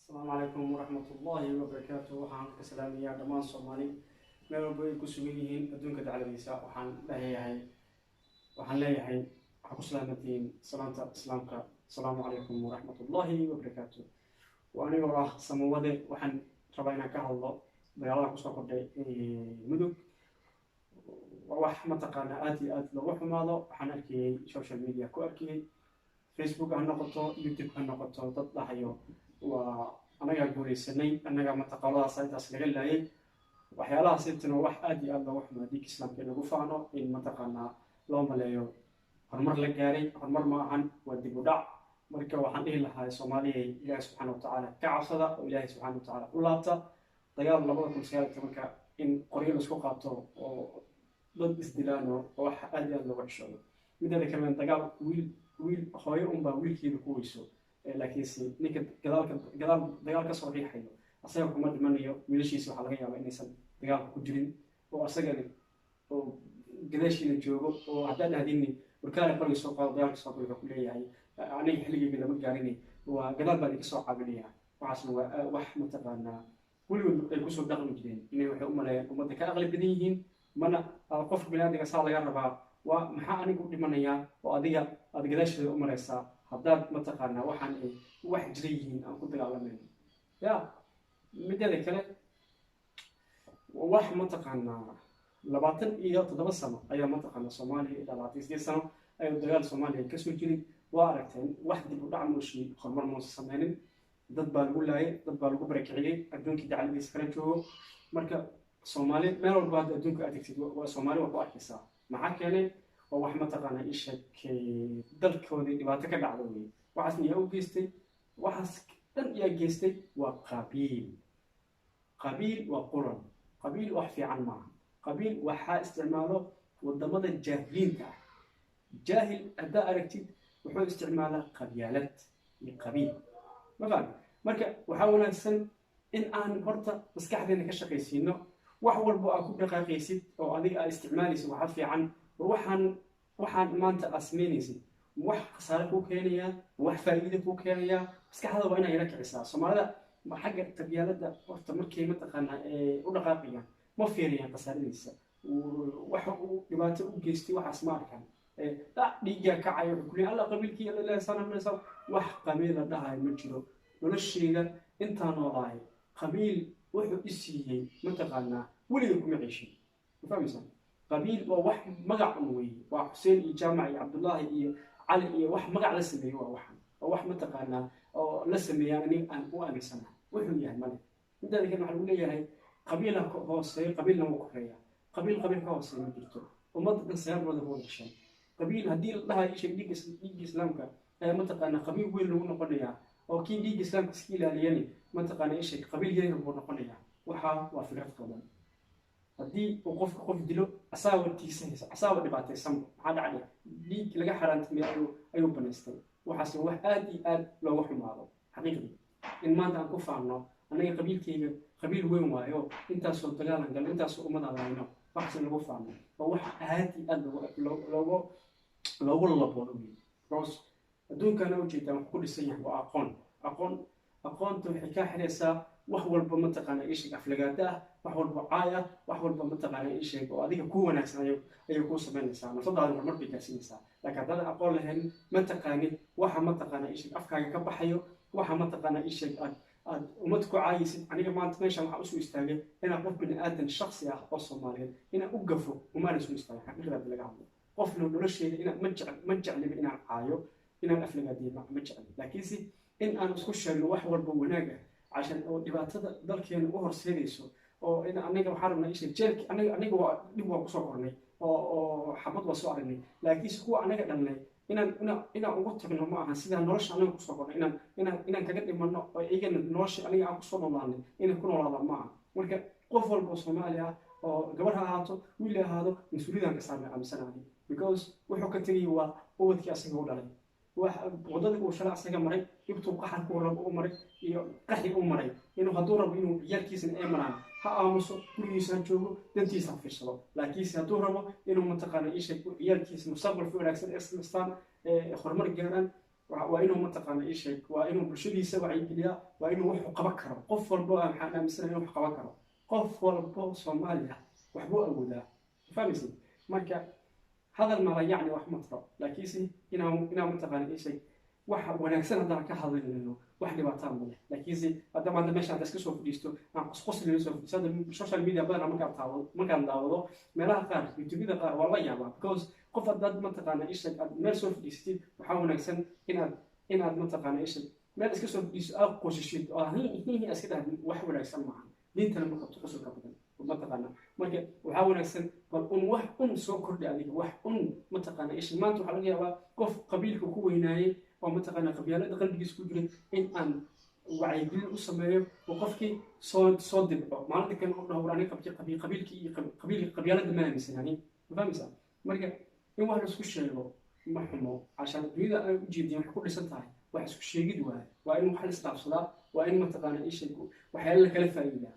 السلام عليكم ورحمة الله وبركاته. وحان كسلام يا دمان صومالي ميل بوي كسويين أدونك دعاليسا وحان ليهي حكو سلامتين سلامك السلام عليكم ورحمة الله وبركاته. وأنا وراه سموودي وحان ربينا كهالله ديالا كسو قدي مدوك وح متقانا آتي لو حماضو وحان أركي سوشيال ميديا كو أركي فيسبوك هنقطو يوتيوب هنقطو تطلعيو وأنا أقول السنين أنا ما تقالها سايداس لغلاي وحيالها سبتنا وح آدي الله وحنا ديك إسلام كنا قفانا إن ما تقالنا لو ملايو هرمر لجاري هرمر معهن ودي بدع مركب وحن إيه لها الصومالية إله سبحانه وتعالى كعصدا وإله سبحانه وتعالى قلاته طيار لبضكم سيارة مركب إن قرية سوقاته ضد إسدلانه وح آدي الله وحشونه من ذلك كمان طيار ويل خير ويل كيلو كويسو laakiinse ninka gadaal dagaal ka soo riixayo asaga kuma dhimanayo wiilashiisa waxaa laga yaabaa inaysan dagaalka ku jirin oo asagani oo gadaashiina joogo oo haddaan ahdini warkaale qoriga soo qaado dagaalka soo qaado ku leeyahay aniga xilligeyga lama gaarinay waa gadaal baan idinka soo caabinaya waxaasna waa wax mataqaanaa weligood ay kusoo dhaqmi jireen inay waxay u maleeyaan ummadda ka aqli badan yihiin mana qofka biniaadamka saa laga rabaa waa maxaa aniga u dhimanayaa oo adiga aad gadaasheeda u maraysaa haddaad mataqaanaa waxaan ay wax jira yihiin aan ku dagaalamayno ya mideeda kale wax mataqaanaa 27 sano ayaa mataqaanaa Soomaaliya 28 sano ayuu dagaal Soomaaliya ka soo jiray waa aragteen wax dib u dhac muushi hormar muusa sameynin dad baa lagu laayay dad baa lagu barakiciyay adduunkii dacaladiisa kala joogo marka Soomaaliya meel walba adduunka adeegtid waa Soomaaliya waa ku arkaysaa maxaa keenay wax mataqaanaa ishakay dalkoodii dhibaato ka dhacdo weey waxaas niyaa u geystay waxaas dhan yaa geystay waa qabiil waa quran qabiil wax fiican ma qabiil waxa isticmaalo wadamada jaahiliinta jaahil hadda aragtid wuxuu isticmaalaa qabyaalad iyo qabiil marka waxa wanaagsan in aan horta maskaxdeena ka shaqaysiino wax walba aad ku dhaqaaqaysid oo adiga aad isticmaalaysid waxa fiican waxaan maanta asmeynaysid wax khasaare ku keenaya wax faa'iido ku keenaya maskaxda waa inay la kicisaa Soomaalida xagga tabyaalada horta markay mataqaanaa u dhaqaaqayaan ma fiiriyaan khasaaradiisa waxa uu dhibaato u geystay waxaas ma arkaan dhiigga kacayo kulli alla qabiilkii la sanamnaysa wax qabiil dhahay ma jiro noloshayda inta noolahay qabiil wuxuu isiiyay mataqaanaa weliga kuma ciishin fahmaysan قبيل وواح مقع نوي وحسين الجامع عبد الله علي وح مقع لسمي وواح متقنا أو لسمي يعني أن وأنا سنة وحنا يعني ماله من ذلك نحن نقول هي قبيلة هوسي قبيلة مكفرية قبيل هوسي ما جرتوا ومنطقة سيار ولا هو الشيء قبيل هدي الله شيء ديك إسلامك منطقة قبيل وين لو نقولها أو كين ديك إسلامك سكيلة ليني منطقة إيش قبيل جاي لو نقولها وحا وفرقت قبل haddii uu qof dilo asaaba tiisanaysa asaaba dhibaataysan maxaa dhacay dhiig laga xaraantay ayuu banaystay waxaas wax aad iyo aad looga xumaado xaqiiqdii in maanta aan ku faahno anaga qabiilkayga qabiil weyn waayo intaasoo dagaalan gal intaasoo ummada laayno waxaas lagu faahno waa wax aad iyo aad loogu laboodo roos adduunkana ujeedaan wax ku dhisan yahay waa aqoonta waxay ka xiraysaa wax walba mataqaanaa ishig aflagaada wax walba caaya wax walba mataqaanaa ishig oo adiga ku wanaagsan ayay ku sameynaysaa nafsadaada hormar bay gaarsiinaysaa laakiin haddaan aqoon lahayn mataqaanid waxa mataqaanaa ishig afkaaga ka baxayo waxa mataqaanaa ishig aad umad ku caayaysid aniga maanta meeshan waxaa usoo istaagay inaan qof bini aadan shaksi ah oo Soomaaliyeed inaan u gafo umaana soo istaagay xaqiiqada laga hadlo qofna nolosheeda inaan ma jeclin inaan caayo inaan aflagaadiyo ma jeclin laakiinse in aan isku sheegno wax walba wanaag ah عشان دبعتها ذلك أهر سيريسو أو إن أنا وحرمنا إيش الجلك أنا نبغى قصورني أو حمد وصورني لكن هو أنا قدامنا إن أقول تبين معها سيدا نرش أنا قصورنا إن كجد من إيجن نرش أنا قصورنا معنا إن كنا على معه ولكن قفل بصوماليا أو قبلها هاتو ولا هذا مسؤولية كسرنا عن سنة دي because وحكتني هو كأسي هو داري وضدك وشلع سجى مري يبتو قحر كورب أمري قحي أمري إنه هدور بينه يركيز الأمران هامسو كل يسنجوه دنتي سافيشلو لكن هدور إنه منطقة إيش يركيز مستقبل في الأكسد إسلام خرمر جيران waa inuu mataqaana ii sheeg waa inuu bulshadiisa wacyigeliyaa waa inuu wax qaban karo qof walbo aan maxaan aaminsanahay inuu wax qaban karo qof walbo Soomaali ah waxbuu awoodaa fahmaysid marka hadal ma yacni wax ma taro laakiinse inaan mataqaana ii sheeg wax wanaagsan haddaan ka hadlayno wax dhibaato ma leh laakiinse hadda maanta meesha aad iska soo fadhiisto aan qosqoslayno soo fadhiisto social media badan markaan daawado meelaha qaar youtube-da qaar waa la yaabaa because qof haddaad mataqaana ii sheeg aad meel soo fadhiisatid waxaa wanaagsan inaad mataqaana ii sheeg meel iska soo fadhiiso aad qoshishid oo hihi iska dhahdin wax wanaagsan maaha diintana ma qabto qusulka badan mataqaana marka waxaa wanaagsan bal wax soo kordhi adiga wax mataqaana ii sheeg maanta waxaa laga yaabaa qof qabiilka ku weynaayay oo mataqaana qabyaalada qalbigiisa ku jiray in aan wacyigelin u sameeyo oo qofkii soo dibco maalinta kan u dhaho warani qabiilkii iyo qabyaalada ma aaminsanani ma fahmaysaa marka in wax la isku sheego ma xumo cashaan dunida ay u jeediyeen wax ku dhisan tahay wax isku sheegid waa in wax la isdhaafsadaa waa in mataqaana ii sheeg waxyaala la kala faa'iidaa